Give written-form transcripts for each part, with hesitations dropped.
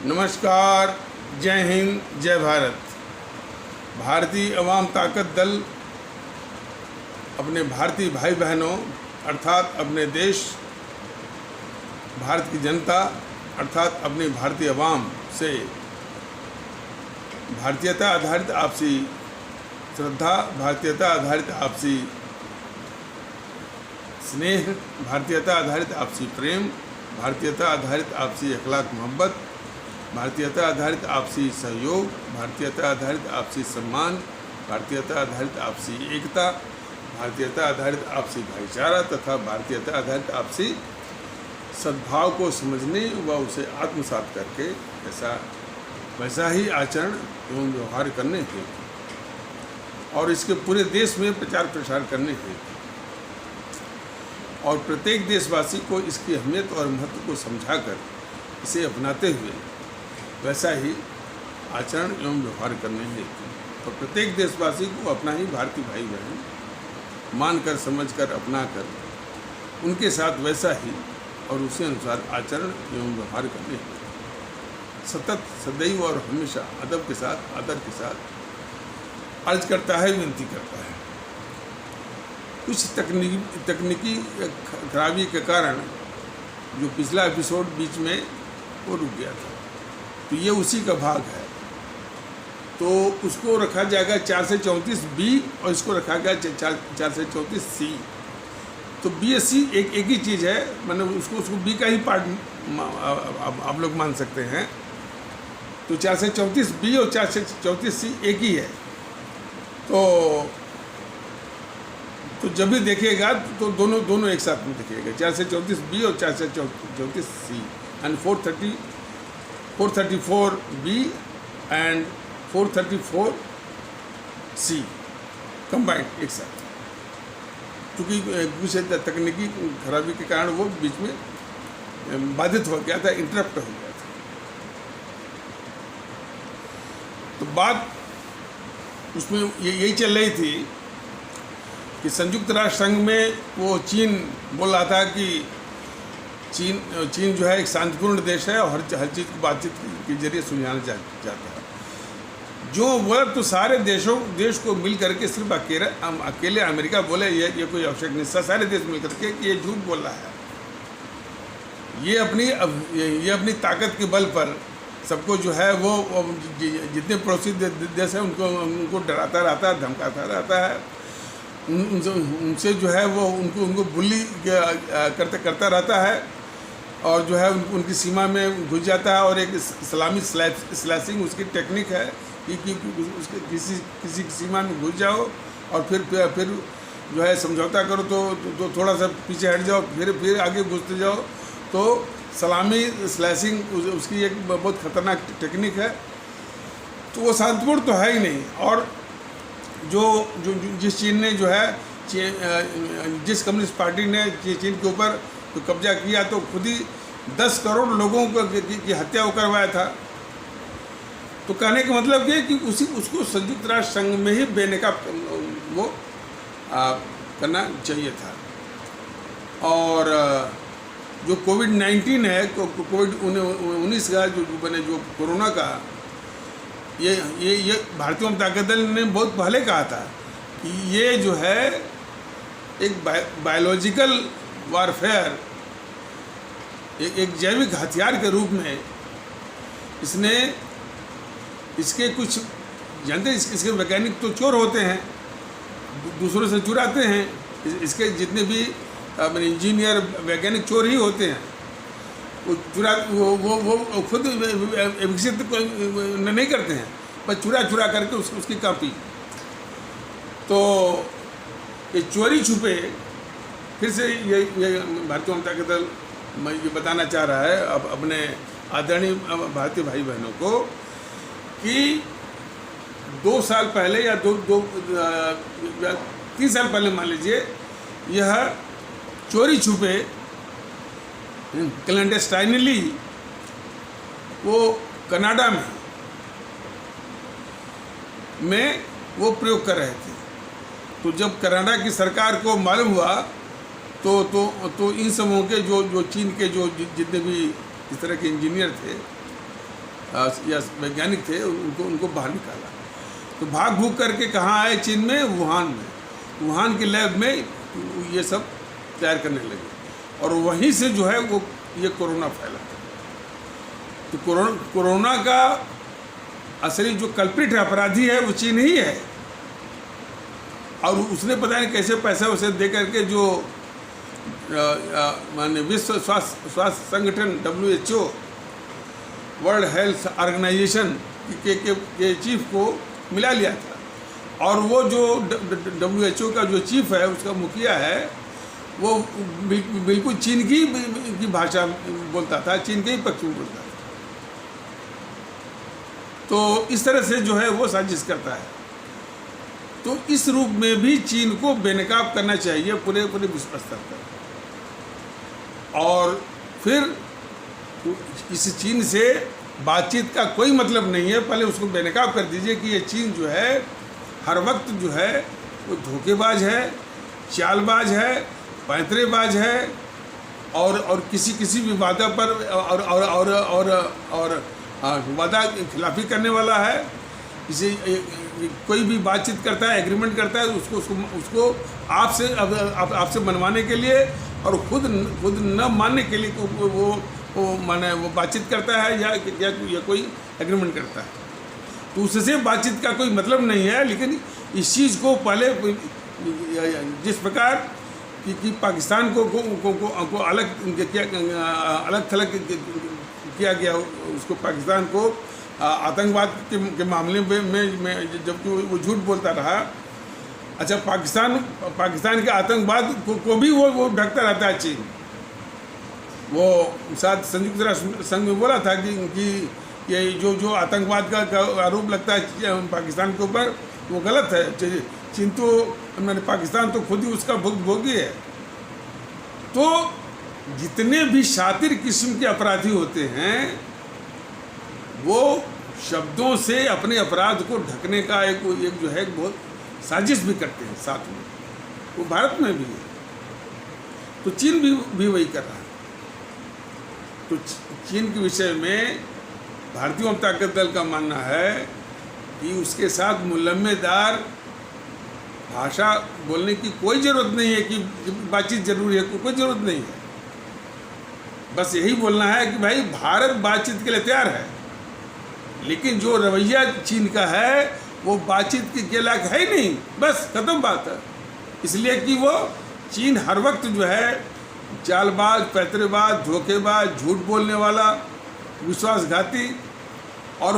नमस्कार, जय हिंद, जय भारत। भारतीय अवाम ताकत दल अपने भारतीय भाई बहनों अर्थात अपने देश भारत की जनता अर्थात अपनी भारतीय अवाम से भारतीयता आधारित आपसी श्रद्धा, भारतीयता आधारित आपसी स्नेह, भारतीयता आधारित आपसी प्रेम, भारतीयता आधारित आपसी अखलाक मोहब्बत, भारतीयता आधारित आपसी सहयोग, भारतीयता आधारित आपसी सम्मान, भारतीयता आधारित आपसी एकता, भारतीयता आधारित आपसी भाईचारा तथा भारतीयता आधारित आपसी सद्भाव को समझने व उसे आत्मसात करके वैसा ही आचरण एवं व्यवहार करने हेतु और इसके पूरे देश में प्रचार प्रसार करने हेतु और प्रत्येक देशवासी को इसकी अहमियत और महत्व को समझाकर इसे अपनाते हुए वैसा ही आचरण एवं व्यवहार करने हेतु तो प्रत्येक देशवासी को अपना ही भारतीय भाई बहन मानकर, समझकर, अपनाकर उनके साथ वैसा ही और उसी अनुसार आचरण एवं व्यवहार करने हेतु सतत, सदैव और हमेशा अदब के साथ, आदर के साथ अर्ज करता है, विनती करता है। कुछ तकनीकी खराबी के कारण जो पिछला एपिसोड बीच में वो रुक गया था, तो ये उसी का भाग है। तो उसको रखा जाएगा 434B और इसको रखा गया 434C। तो B और C एक ही चीज़ है, मतलब उसको B का ही पार्ट आप लोग मान सकते हैं। तो 434B और 434C एक ही है। तो जब भी देखिएगा तो दोनों एक साथ में देखिएगा, 434B और 434C and 434B and 434C combined एक साथ, क्योंकि कुछ तकनीकी खराबी के कारण वो बीच में बाधित हो गया था, इंटरप्ट हो गया था। तो बात उसमें यही चल रही थी कि संयुक्त राष्ट्र संघ में वो चीन बोल रहा था कि चीन जो है एक शांतिपूर्ण देश है और हर चीज़ को बातचीत के जरिए सुलझाना चाहता है। जो बोला तो सारे देश को मिल करके सिर्फ अकेले अमेरिका बोले ये कोई आवश्यक नहीं, सारे देश मिल करके कि ये झूठ बोल रहा है। ये अपनी ताकत के बल पर सबको जो है वो जितने पड़ोसी देश है उनको डराता रहता है, धमकाता रहता है, उनसे जो है वो उनको बुली करता रहता है और जो है उनकी सीमा में घुस जाता है। और एक सलामी स्लैशिंग उसकी टेक्निक है कि उसके किसी सीमा में घुस जाओ और फिर जो है समझौता करो तो थोड़ा सा पीछे हट जाओ, फिर आगे घुसते जाओ। तो सलामी स्लैशिंग उसकी एक बहुत खतरनाक टेक्निक है। तो वो शांतिपूर्ण तो है ही नहीं। और जिस चीन ने जो है जिस कम्युनिस्ट पार्टी ने चीन के ऊपर तो कब्जा किया तो खुद ही 10 करोड़ लोगों की हत्या वो करवाया था। तो कहने का मतलब ये कि उसको संयुक्त राष्ट्र संघ में ही बेनकाब वो करना चाहिए था। और जो कोविड-19 है, कोविड-19 का जो कोरोना का ये भारतीय ताकत दल ने बहुत पहले कहा था कि ये जो है एक बायोलॉजिकल वारफेयर, एक जैविक हथियार के रूप में इसके कुछ जानते हैं, इसके वैज्ञानिक तो चोर होते हैं, दूसरों से चुराते हैं। इसके जितने भी इंजीनियर वैज्ञानिक चोर ही होते हैं। वो खुद विकसित नहीं करते हैं, पर चुरा करके उसकी कॉपी। तो ये चोरी छुपे फिर से ये भारतीय जनता दल ये बताना चाह रहा है अब अपने आदरणीय भारतीय भाई बहनों को कि 2 साल पहले या 3 साल पहले मान लीजिए, यह चोरी छुपे क्लैंडस्टाइनली वो कनाडा में वो प्रयोग कर रहे थे। तो जब कनाडा की सरकार को मालूम हुआ तो इन समूहों के जो चीन के जो जितने भी इस तरह के इंजीनियर थे या वैज्ञानिक थे, उनको बाहर निकाला। तो भाग भूग करके कहाँ आए? चीन में, वुहान में। वुहान के लैब में ये सब तैयार करने लगे और वहीं से जो है वो ये कोरोना फैला। तो कोरोना का असली जो कल्प्रिट है, अपराधी है, वो चीन ही है। और उसने पता नहीं कैसे पैसा उसे दे करके जो माने विश्व स्वास्थ्य संगठन WHO, वर्ल्ड हेल्थ ऑर्गेनाइजेशन के चीफ को मिला लिया था। और वो जो WHO का जो चीफ है, उसका मुखिया है, वो बिल्कुल चीन की भाषा बोलता था, चीन के ही पक्ष में बोलता था। तो इस तरह से जो है वो साजिश करता है। तो इस रूप में भी चीन को बेनकाब करना चाहिए पूरे विश्व स्तर पर। और फिर इस चीन से बातचीत का कोई मतलब नहीं है, पहले उसको बेनकाब कर दीजिए कि ये चीन जो है हर वक्त जो है वो धोखेबाज है, चालबाज है, पैंतरेबाज है और किसी भी वादा पर और वादा खिलाफी करने वाला है। इसे कोई भी बातचीत करता है, एग्रीमेंट करता है, उसको आपसे मनवाने के लिए और खुद न मानने के लिए वो बातचीत करता है या कोई एग्रीमेंट करता है। तो उससे बातचीत का कोई मतलब नहीं है। लेकिन इस चीज़ को पहले जिस प्रकार कि पाकिस्तान को अलग थलग किया गया, उसको पाकिस्तान को आतंकवाद के मामले में जबकि वो झूठ बोलता रहा। अच्छा, पाकिस्तान के आतंकवाद को भी वो ढकता रहता है चीन। वो शायद संयुक्त राष्ट्र संघ में बोला था कि ये जो आतंकवाद का आरोप लगता है पाकिस्तान के ऊपर, वो गलत है। चीन तो मैंने पाकिस्तान तो खुद ही उसका भुगतभोगी है। तो जितने भी शातिर किस्म के अपराधी होते हैं, वो शब्दों से अपने अपराध को ढकने का एक जो है बहुत साजिश भी करते हैं साथ में। वो भारत में भी है, तो चीन भी वही कर रहा है। तो चीन के विषय में भारतीय वाम ताकत दल का मानना है कि उसके साथ मुलम्मेदार भाषा बोलने की कोई ज़रूरत नहीं है कि बातचीत जरूरी है, कोई ज़रूरत नहीं है। बस यही बोलना है कि भाई भारत बातचीत के लिए तैयार है, लेकिन जो रवैया चीन का है वो बातचीत के लायक है ही नहीं। बस खत्म बात है। इसलिए कि वो चीन हर वक्त जो है चालबाज, पैतरेबाज, धोखेबाज, झूठ बोलने वाला, विश्वासघाती और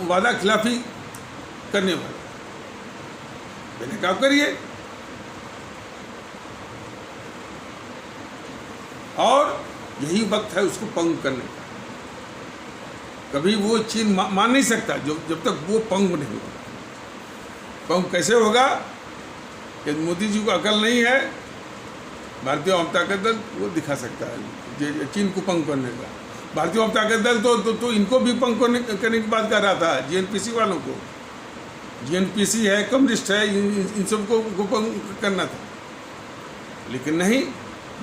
वादा खिलाफी करने वाला। बेनकाब करिए और यही वक्त है उसको पंग करने का। कभी वो चीन मान नहीं सकता जब तक वो पंग नहीं होगा। पंग कैसे होगा? कि मोदी जी को अकल नहीं है, भारतीय वाम ताकत दल वो दिखा सकता है चीन को पंग करने का। भारतीय वाम ताकत दल तो इनको भी पंग करने की बात कर रहा था, GNPC वालों को। GNPC है, कम्युनिस्ट है, इन सबको पंग करना था। लेकिन नहीं,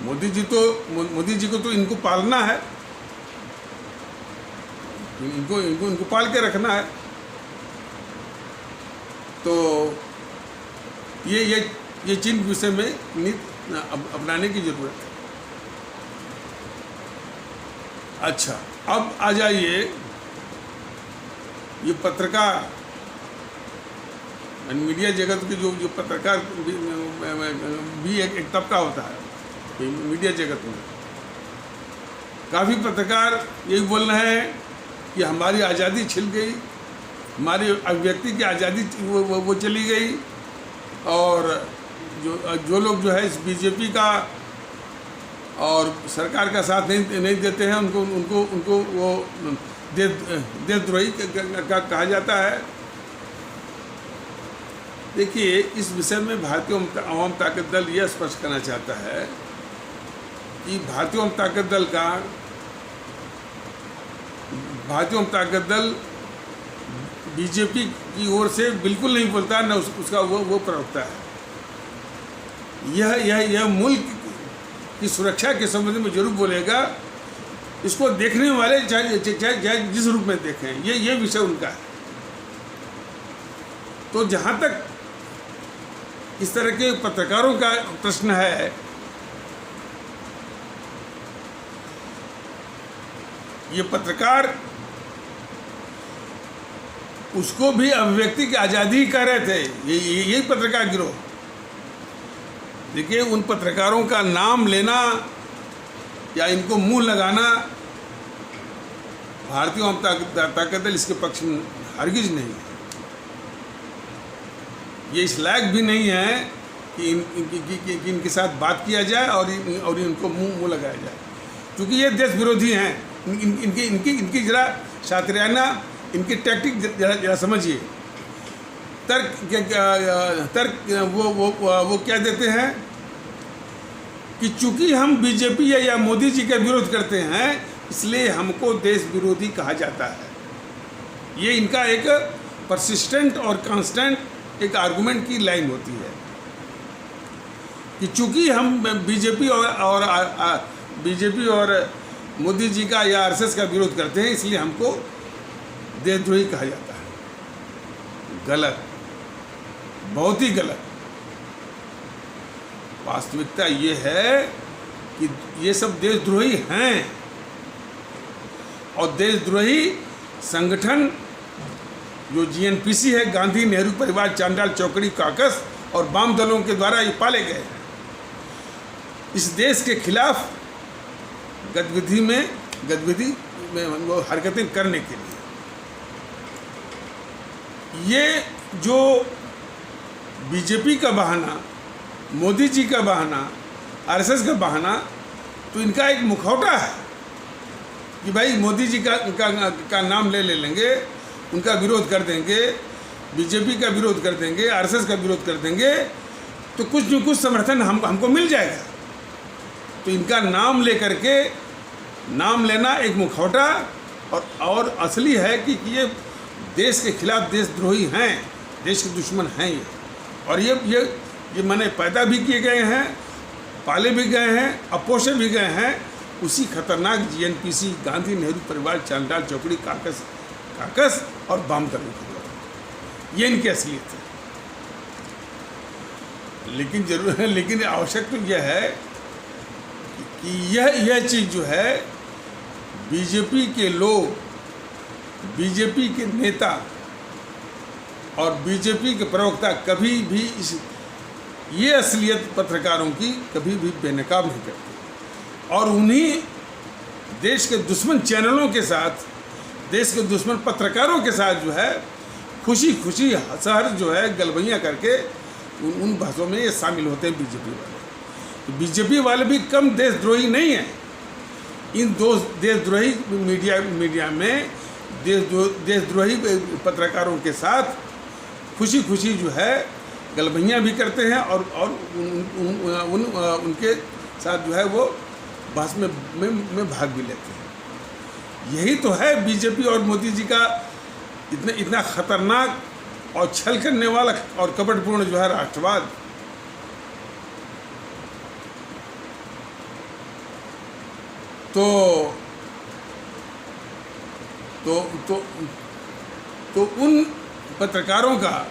मोदी जी को तो इनको पालना है, इनको पाल के रखना है। तो ये चीन के विषय में नीति अपनाने की जरूरत है। अच्छा, अब आ जाइए ये पत्रकार, मीडिया जगत के जो पत्रकार भी एक तबका होता है मीडिया जगत में। काफ़ी पत्रकार यही बोल रहे हैं कि हमारी आज़ादी छिन गई, हमारी अभिव्यक्ति की आज़ादी वो चली गई, और जो लोग जो है इस बीजेपी का और सरकार का साथ नहीं देते हैं, उनको वो देशद्रोही कहा जाता है। देखिए, इस विषय में भारतीय आवाम ताकत दल यह स्पष्ट करना चाहता है कि भारतीय आवाम ताकत दल बीजेपी की ओर से बिल्कुल नहीं बोलता, न उसका वो प्रवक्ता है। यह मुल्क की सुरक्षा के संबंध में जरूर बोलेगा इसको देखने वाले चाहे जिस रूप में देखें, ये विषय उनका है। तो जहाँ तक इस तरह के पत्रकारों का प्रश्न है, ये पत्रकार उसको भी अभिव्यक्ति की आज़ादी ही कह रहे थे, यही पत्रकार गिरोह। देखिए, उन पत्रकारों का नाम लेना या इनको मुंह लगाना भारतीय जनता दल इसके पक्ष में हरगिज नहीं है। ये इस लायक भी नहीं है कि इनके साथ बात किया जाए और इनको मुंह लगाया जाए, क्योंकि ये देश विरोधी हैं। इनकी जरा शातिराना इनकी टैक्टिक जरा समझिए। तर्क वो क्या देते हैं कि चूंकि हम बीजेपी या मोदी जी का विरोध करते हैं, इसलिए हमको देश विरोधी कहा जाता है। ये इनका एक परसिस्टेंट और कांस्टेंट एक आर्गुमेंट की लाइन होती है कि चूंकि हम बीजेपी और मोदी जी का या आरएसएस का विरोध करते हैं, इसलिए हमको देशद्रोही कहा जाता है। गलत, बहुत ही गलत। वास्तविकता ये है कि ये सब देशद्रोही हैं, और देशद्रोही संगठन जो जीएनपीसी है, गांधी नेहरू परिवार चांडाल चौकड़ी कॉकस और वाम दलों के द्वारा ये पाले गए हैं। इस देश के खिलाफ गतिविधि में वो हरकतें करने के लिए, ये जो बीजेपी का बहाना, मोदी जी का बहाना, आरएसएस का बहाना, तो इनका एक मुखौटा है कि भाई मोदी जी का नाम ले लेंगे, उनका विरोध कर देंगे, बीजेपी का विरोध कर देंगे, आरएसएस का विरोध कर देंगे, तो कुछ न कुछ समर्थन हमको मिल जाएगा। तो इनका नाम लेकर के, नाम लेना एक मुखौटा और असली है कि ये देश के खिलाफ देशद्रोही हैं, देश के दुश्मन हैं ये। और ये माने पैदा भी किए गए हैं, पाले भी गए हैं, अपोषे भी गए हैं उसी खतरनाक जीएनपीसी, गांधी नेहरू परिवार चांडाल चौकड़ी काकस और वाम दलों के द्वारा। ये इनकी असलियत है। लेकिन आवश्यक तो यह है कि यह चीज़ जो है, बीजेपी के लोग, बीजेपी के नेता और बीजेपी के प्रवक्ता कभी भी ये असलियत पत्रकारों की कभी भी बेनकाब नहीं करते। और उन्हीं देश के दुश्मन चैनलों के साथ, देश के दुश्मन पत्रकारों के साथ जो है खुशी शहर जो है गलबैयाँ करके उन बहसों में ये शामिल होते हैं बीजेपी वाले। तो बीजेपी वाले भी कम देशद्रोही नहीं हैं। इन दो देशद्रोही मीडिया में देशद्रोही पत्रकारों के साथ खुशी जो है गलबैयाँ भी करते हैं और उनके साथ जो है वो बहस में भाग भी लेते हैं। यही तो है बीजेपी और मोदी जी का इतना खतरनाक और छल करने वाला और कपटपूर्ण जो है राष्ट्रवाद। तो उन पत्रकारों का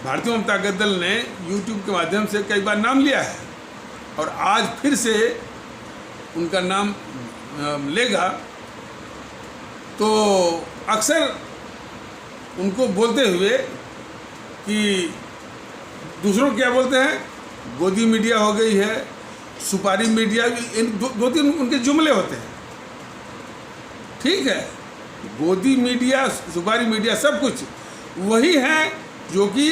भारतीय जनता दल ने यूट्यूब के माध्यम से कई बार नाम लिया है और आज फिर से उनका नाम लेगा। तो अक्सर उनको बोलते हुए कि दूसरों क्या बोलते हैं, गोदी मीडिया हो गई है, सुपारी मीडिया, दो तीन उनके जुमले होते हैं। ठीक है, गोदी मीडिया, सुपारी मीडिया सब कुछ वही है जो कि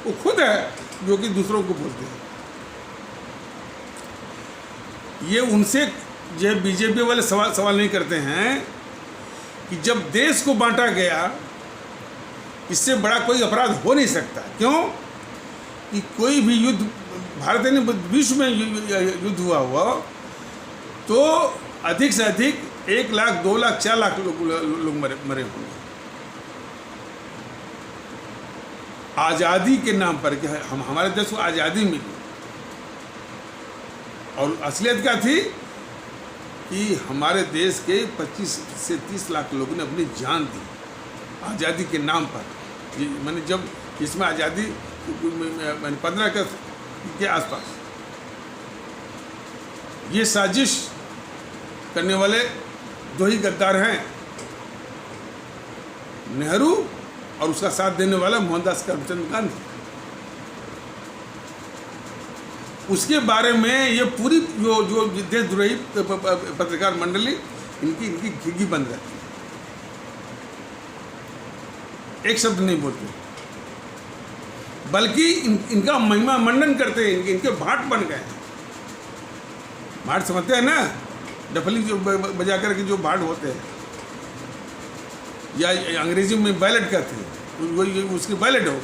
वो खुद है, जो कि दूसरों को बोलते हैं। ये उनसे जो बीजेपी वाले सवाल नहीं करते हैं कि जब देश को बांटा गया, इससे बड़ा कोई अपराध हो नहीं सकता। क्यों कि कोई भी युद्ध भारत ने विश्व में युद्ध हुआ तो अधिक से अधिक 1 लाख, 2 लाख, 4 लाख लोग मरे होंगे। आज़ादी के नाम पर कि हमारे देश को आज़ादी मिली, और असलियत क्या थी कि हमारे देश के 25 से 30 लाख लोगों ने अपनी जान दी आज़ादी के नाम पर। मैंने जब इसमें आज़ादी मैंने 15 अगस्त के आसपास ये साजिश करने वाले दो ही गद्दार हैं, नेहरू और उसका साथ देने वाला मोहनदास करमचंद गांधी। उसके बारे में ये पूरी जो देशद्रोही पत्रकार मंडली इनकी घिघी बंद रहती है, एक शब्द नहीं बोलते, बल्कि इनका महिमा मंडन करते हैं, इनके भाट बन गए हैं। भाट समझते हैं ना, डफली जो बजा करके जो भाट होते हैं, या अंग्रेजी में बैलेट कहते हैं, वही उसकी बैलेट हो।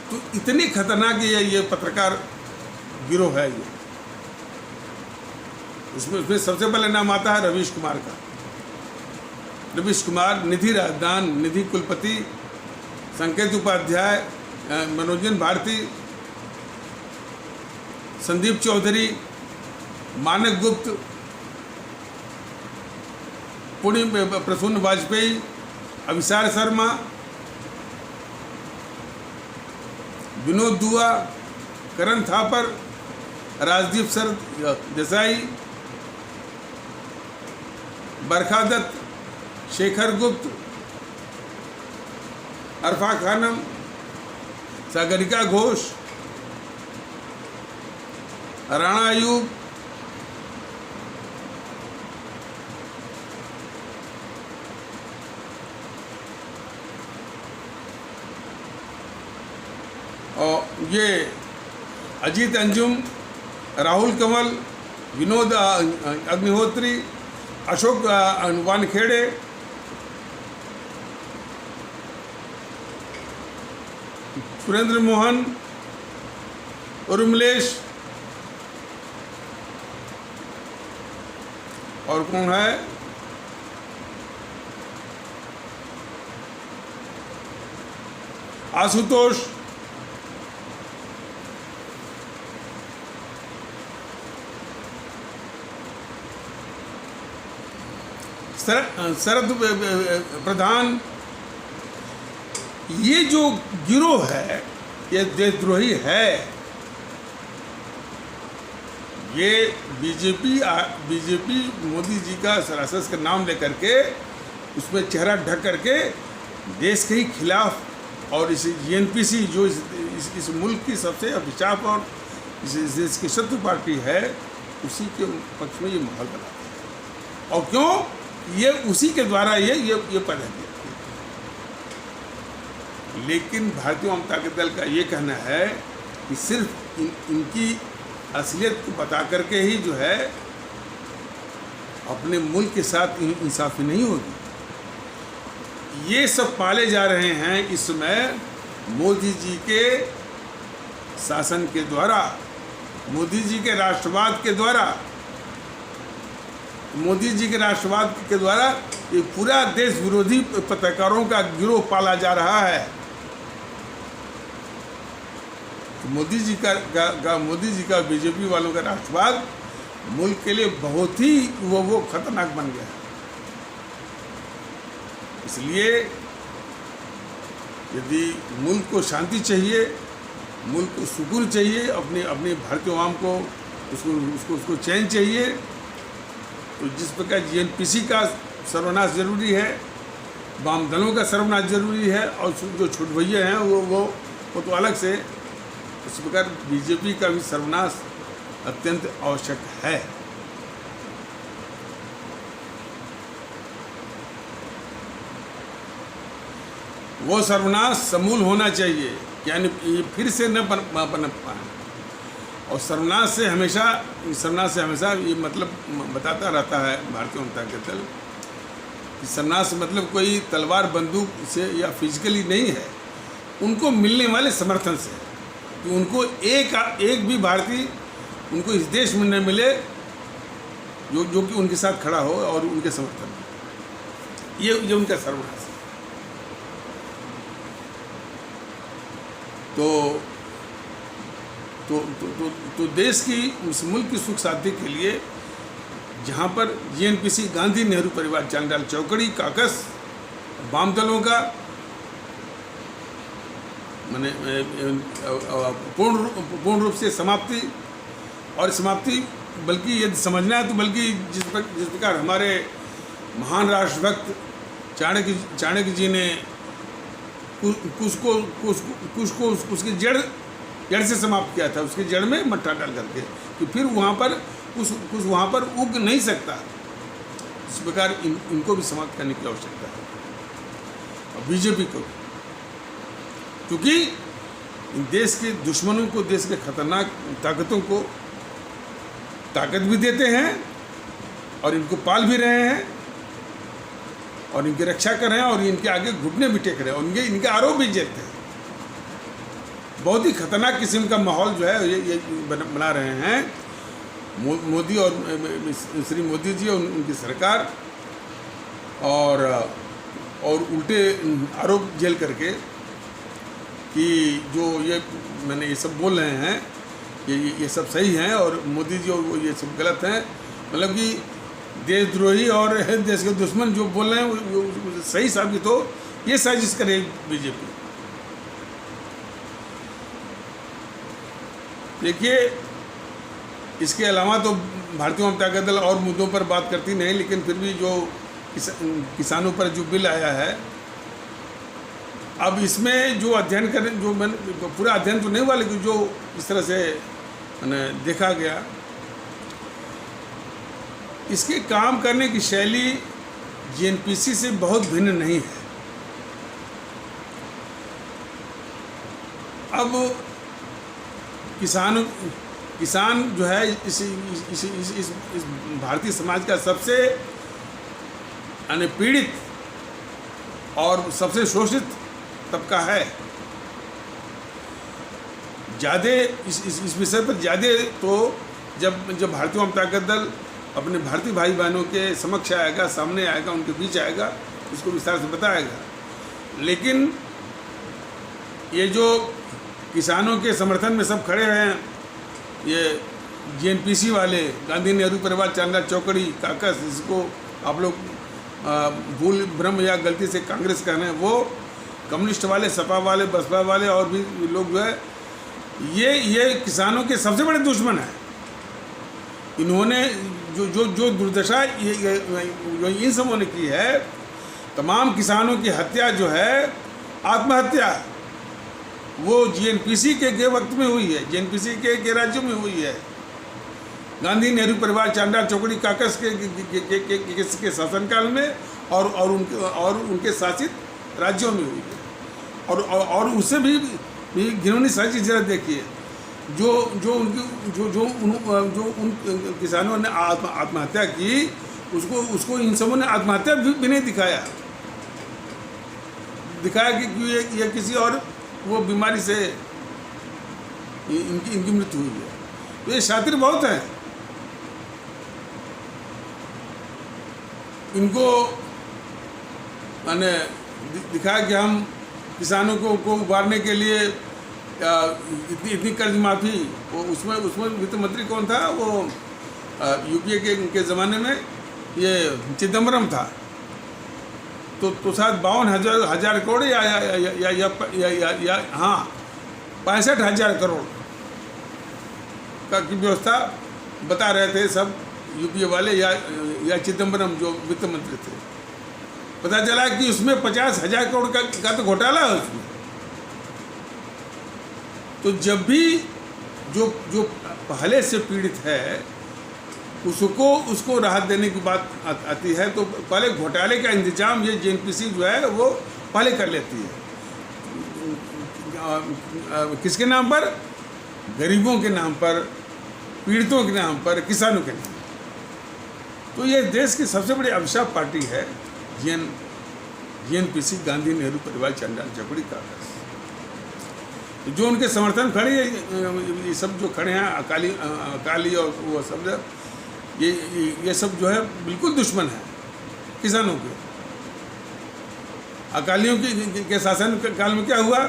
तो इतनी खतरनाक ये पत्रकार गिरोह है। ये इसमें सबसे पहले नाम आता है रवीश कुमार का। रवीश कुमार, निधि राजदान, निधि कुलपति, संकेत उपाध्याय, मनोजन भारती, संदीप चौधरी, मानक गुप्त, पुण्य प्रसून वाजपेयी, अभिसार शर्मा, विनोद दुआ, करण थापर, राजदीप सर देसाई, बरखा दत्त, शेखर गुप्त, अरफा खानम, सागरिका घोष, राणा अयूब, और ये अजीत अंजुम, राहुल कमल, विनोद अग्निहोत्री, अशोक वानखेड़े, सुरेंद्र मोहन, उर्मिलेश, और कौन है, आशुतोष, शरद प्रधान। ये जो गिरोह है, ये देशद्रोही है। ये बीजेपी मोदी जी का सरासर का नाम लेकर के उसमें चेहरा ढक करके देश के ही खिलाफ, और इस जीएनपीसी जो इस मुल्क की सबसे अभिशाप और इस देश की शत्रु पार्टी है, उसी के पक्ष में ये माहौल बना है। और क्यों? ये उसी के द्वारा ये पैदा किया। लेकिन भारतीय जनता दल का ये कहना है कि सिर्फ इनकी असलियत को बता करके ही जो है अपने मुल्क के साथ इंसाफी नहीं होगी। ये सब पाले जा रहे हैं इस समय मोदी जी के शासन के द्वारा, मोदी जी के राष्ट्रवाद के द्वारा। मोदी जी के राष्ट्रवाद के द्वारा ये पूरा देश विरोधी पत्रकारों का गिरोह पाला जा रहा है। तो मोदी जी का बीजेपी वालों का राष्ट्रवाद मुल्क के लिए बहुत ही वो खतरनाक बन गया है। इसलिए यदि मुल्क को शांति चाहिए, मुल्क को सुकून चाहिए, अपनी भारतीय आवाम को उसको चैन चाहिए, तो जिस प्रकार जीएनपीसी का सर्वनाश जरूरी है, वाम दलों का सर्वनाश जरूरी है, और जो छोट भैया हैं वो तो अलग से, इस प्रकार बीजेपी का भी सर्वनाश अत्यंत आवश्यक है। वो सर्वनाश समूल होना चाहिए, यानी ये फिर से न पनप पाए। और सर्वनाश से हमेशा ये मतलब बताता रहता है भारतीय जनता दल कि सर्वनाश मतलब कोई तलवार बंदूक से या फिजिकली नहीं है, उनको मिलने वाले समर्थन से। कि उनको एक भी भारतीय उनको इस देश में न मिले जो कि उनके साथ खड़ा हो और उनके समर्थन में, ये उनका सर्वनाश है। तो तो देश की, उस मुल्क की सुख शांति के लिए जहाँ पर जीएनपीसी, गांधी नेहरू परिवार, चांडाल चौकड़ी, काकस, वाम दलों का माने पूर्ण रूप से समाप्ति, और समाप्ति बल्कि यदि समझना है तो बल्कि जिस प्रकार हमारे महान राष्ट्रभक्त चाणक्य जी ने कुश को उसकी जड़ से समाप्त किया था, उसकी जड़ में मट्ठा डाल करके, कि फिर वहाँ पर कुछ वहाँ पर उग नहीं सकता। इस प्रकार इनको भी समाप्त करने की आवश्यकता है, और बीजेपी को, क्योंकि देश के दुश्मनों को, देश के खतरनाक ताकतों को ताकत भी देते हैं और इनको पाल भी रहे हैं और इनकी रक्षा कर रहे हैं और इनके आगे घुटने भी टेक रहे हैं और इनके आरोप भी जेते हैं। बहुत ही खतरनाक किस्म का माहौल जो है ये बना रहे हैं मोदी और श्री मोदी जी और उनकी सरकार, और उल्टे आरोप झेल करके कि जो मैंने ये सब बोल रहे हैं ये सब सही हैं और मोदी जी और ये सब गलत हैं। मतलब कि देशद्रोही और देश के दुश्मन जो बोल रहे हैं वो सही साबित हो, ये साजिश करे बीजेपी। देखिए, इसके अलावा तो भारतीय जनता दल और मुद्दों पर बात करती नहीं, लेकिन फिर भी जो किसानों पर जो बिल आया है, अब इसमें जो अध्ययन करें, जो मैंने पूरा अध्ययन तो नहीं हुआ, लेकिन जो इस तरह से मैंने देखा गया, इसके काम करने की शैली जीएनपीसी से बहुत भिन्न नहीं है। अब किसान जो है इस भारतीय समाज का सबसे पीड़ित और सबसे शोषित तबका है। ज़्यादा इस विषय पर ज़्यादा तो जब भारतीय जनता दल अपने भारतीय भाई बहनों के समक्ष आएगा, सामने आएगा, उनके बीच आएगा, उसको विस्तार से बताएगा। लेकिन ये जो किसानों के समर्थन में सब खड़े हैं, ये जीएनपीसी वाले, गांधी नेहरू परिवार, चांडाल चौकड़ी, काकस, इसको आप लोग भूल भ्रम या गलती से कांग्रेस कह रहे हैं, वो कम्युनिस्ट वाले, सपा वाले, बसपा वाले और भी लोग जो है ये किसानों के सबसे बड़े दुश्मन हैं। इन्होंने जो दुर्दशा ये इन सबों ने की है, तमाम किसानों की हत्या जो है, आत्महत्या, वो जीएनपीसी के वक्त में हुई है, जीएनपीसी के राज्यों में हुई है। गांधी नेहरू परिवार, चांडाल चौकड़ी, काकस के शासनकाल में और उनके शासित राज्यों में हुई है। और उससे भी घिनौनी सारी चीज़ देखिए, जो उन किसानों ने आत्महत्या की, उसको इन सबों ने आत्महत्या भी नहीं दिखाया कि ये किसी और वो बीमारी से इनकी मृत्यु हुई है। तो ये शातिर बहुत हैं, इनको मैंने दिखाया कि हम किसानों को उबारने के लिए इतनी कर्ज माफ़ी, वो उसमें वित्त मंत्री कौन था, वो यूपीए के ज़माने में ये चिदम्बरम था। तो शायद 52,000 करोड़ या हाँ 65,000 करोड़ की व्यवस्था बता रहे थे सब यूपीए वाले या चिदम्बरम जो वित्त मंत्री थे। पता चला कि उसमें 50,000 करोड़ का तो घोटाला है उसमें। तो जब भी जो पहले से पीड़ित है उसको राहत देने की बात आती है, तो पहले घोटाले का इंतजाम ये जीएनपीसी जो है वो पहले कर लेती है। किसके नाम पर? गरीबों के नाम पर, पीड़ितों के नाम पर, किसानों के नाम पर। तो ये देश की सबसे बड़ी अभिशाप पार्टी है जीएनपीसी, गांधी नेहरू परिवार, चांडाल चौकड़ी, काकस। जो उनके समर्थन खड़े ये सब जो खड़े हैं, अकाली और वो सब, ये सब जो है बिल्कुल दुश्मन है किसानों के। अकालियों के शासन काल में क्या हुआ?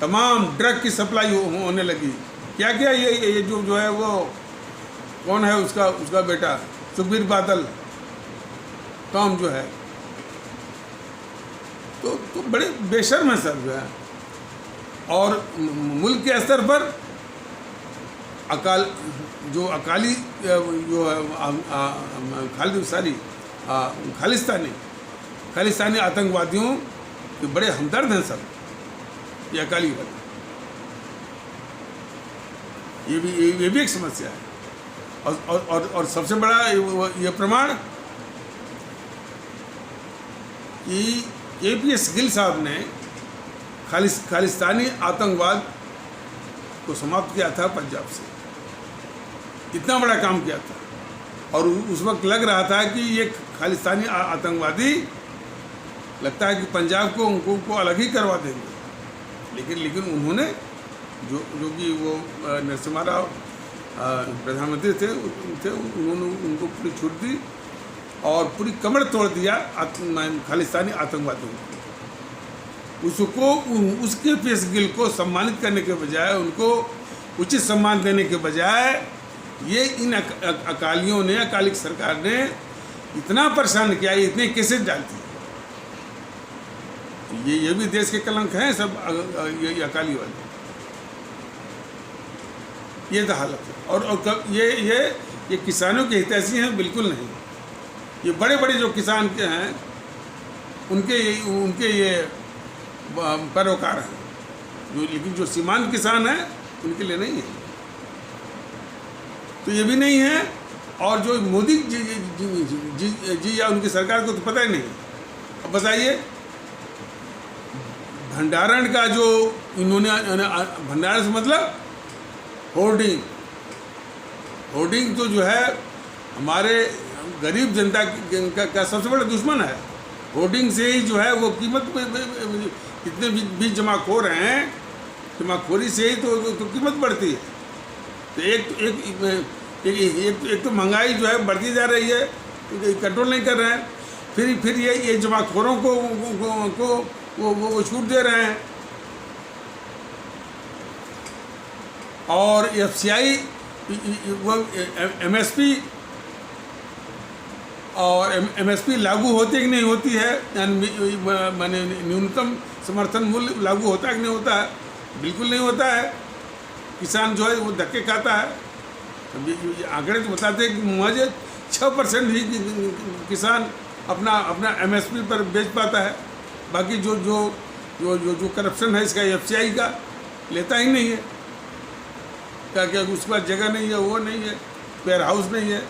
तमाम ड्रग की सप्लाई होने लगी क्या किया ये जो है वो कौन है उसका बेटा सुखबीर बादल टॉम जो है, तो बड़े बेशर्म है सब जो है। और मुल्क के स्तर पर अकाली जो है खालिस्तानी आतंकवादियों के बड़े हमदर्द हैं सब, ये अकाली वाले। ये भी एक समस्या है। और सबसे बड़ा ये प्रमाण कि APS गिल साहब ने खालिस्तानी आतंकवाद को समाप्त किया था पंजाब से, इतना बड़ा काम किया था। और उस वक्त लग रहा था कि ये खालिस्तानी आतंकवादी लगता है कि पंजाब को उनको अलग ही करवा देंगे, लेकिन उन्होंने जो कि वो नरसिम्हा राव प्रधानमंत्री थे उन्होंने उनको पूरी छूट दी और पूरी कमर तोड़ दिया खालिस्तानी आतंकवादियों को। उसके APS गिल को सम्मानित करने के बजाय, उनको उचित सम्मान देने के बजाय, ये इन अकालियों ने, अकाली सरकार ने इतना परेशान किया, इतने केसेस डालती है। ये भी देश के कलंक हैं सब, ये अकाली वाले। ये तो हालत है। और ये किसानों के हितैषी हैं? बिल्कुल नहीं। ये बड़े बड़े जो किसान के हैं उनके ये पैरोकार हैं, लेकिन जो सीमांत किसान हैं उनके लिए नहीं है। तो ये भी नहीं है। और जो मोदी जी या उनकी सरकार को तो पता ही नहीं। अब बताइए, भंडारण का जो इन्होंने, भंडारण से मतलब होर्डिंग तो जो है हमारे गरीब जनता का सबसे बड़ा दुश्मन है। होर्डिंग से ही जो है वो कीमत कितने भी जमाखोर हैं, जमाखोरी से ही तो कीमत बढ़ती है। तो एक तो महंगाई जो है बढ़ती जा रही है, कंट्रोल नहीं कर रहे हैं। फिर ये जमाखोरों को वो छूट दे रहे हैं। और FCI वो MSP लागू होती कि नहीं होती है, माने न्यूनतम समर्थन मूल्य लागू होता है कि नहीं होता है? बिल्कुल नहीं होता है। किसान जो है वो धक्के खाता है। आंकड़े तो बताते हैं कि मुझे 6% ही किसान अपना MSP पर बेच पाता है। बाकी जो करप्शन है इसका FCI का लेता ही नहीं है। क्या उसके पास जगह नहीं है, वो नहीं है, वेयर हाउस नहीं है।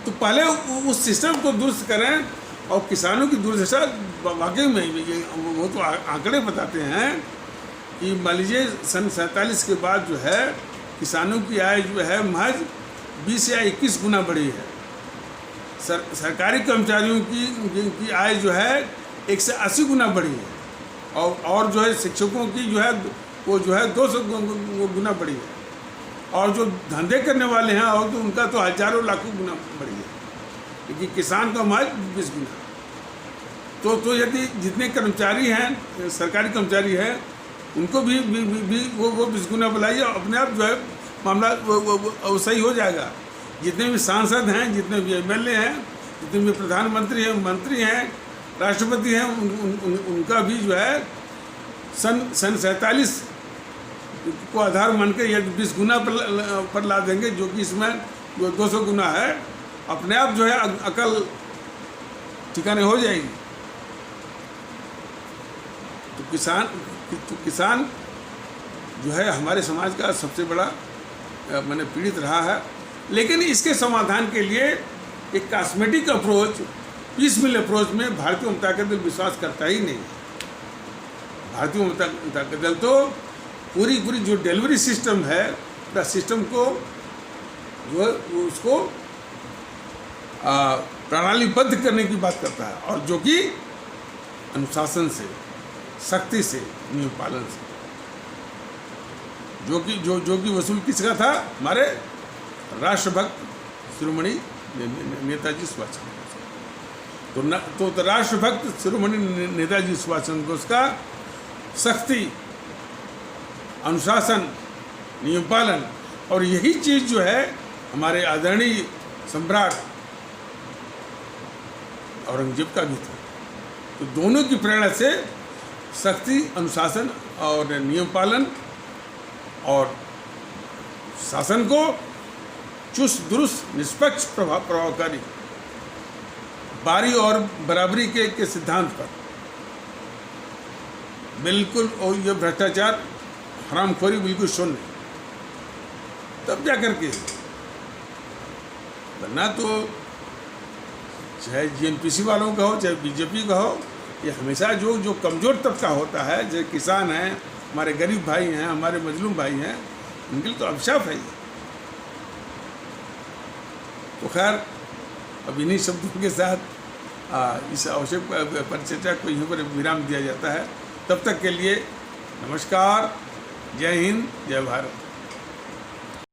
तो पहले उस सिस्टम को दुरुस्त करें। और किसानों की दुर्दशा वाकई में वो तो आंकड़े बताते हैं कि मान लीजिए सन 47 के बाद जो है किसानों की आय जो है महज 20 या 21 गुना बढ़ी है। सरकारी कर्मचारियों की आय जो है 180 गुना बढ़ी है। और जो है शिक्षकों की जो है वो जो है 200 गुना बढ़ी है। और जो धंधे करने वाले हैं और तो उनका तो हजारों लाखों गुना बढ़ी है, लेकिन किसान का महज 20 गुना। तो यदि जितने कर्मचारी हैं, सरकारी कर्मचारी हैं, उनको भी वो 20 गुना बुलाइए, अपने आप जो है मामला वो सही हो जाएगा। जितने भी सांसद हैं, जितने भी MLA हैं, जितने भी प्रधानमंत्री हैं, मंत्री हैं, राष्ट्रपति हैं, उनका भी जो है सन 47 को आधार मान के यदि 20 गुना पर ला देंगे, जो कि इसमें जो 200 गुना है, अपने आप जो है अकल ठिकाने हो जाएगी। तो किसान जो है हमारे समाज का सबसे बड़ा मैंने पीड़ित रहा है। लेकिन इसके समाधान के लिए एक कॉस्मेटिक अप्रोच, पीसफुल अप्रोच में भारतीय जनता दल विश्वास करता ही नहीं। भारतीय जनता दल तो पूरी जो डिलीवरी सिस्टम है, पूरा सिस्टम को जो है उसको प्रणालीबद्ध करने की बात करता है, और जो कि अनुशासन से, सख्ती से, नियम पालन से। जो कि वसूल किसका था? हमारे राष्ट्रभक्त शिरोमणि नेताजी सुभाष चंद्र बोस। तो राष्ट्रभक्त शिरोमणि नेताजी सुभाष चंद्र बोस का सख्ती, अनुशासन नियम पालन। और यही चीज़ जो है हमारे आदरणीय सम्राट औरंगजेब का भी था। तो दोनों की प्रेरणा से सख्ती, अनुशासन और नियम पालन और शासन को चुस्त दुरुस्त, निष्पक्ष, प्रभावकारी, बारी और बराबरी के सिद्धांत पर बिल्कुल, और ये भ्रष्टाचार, हरामखोरी बिल्कुल शून्य, तब जा करके। वरना तो चाहे जीएनपीसी वालों का हो, चाहे बीजेपी का हो, ये हमेशा जो कमज़ोर तबका होता है, जैसे किसान हैं, हमारे गरीब भाई हैं, हमारे मजलूम भाई हैं, उनके लिए तो अभिशाप है ये। तो खैर, अब इन्हीं शब्दों के साथ इस आवश्यक परिचर्चा को यहीं पर विराम दिया जाता है। तब तक के लिए नमस्कार, जय हिंद, जय भारत।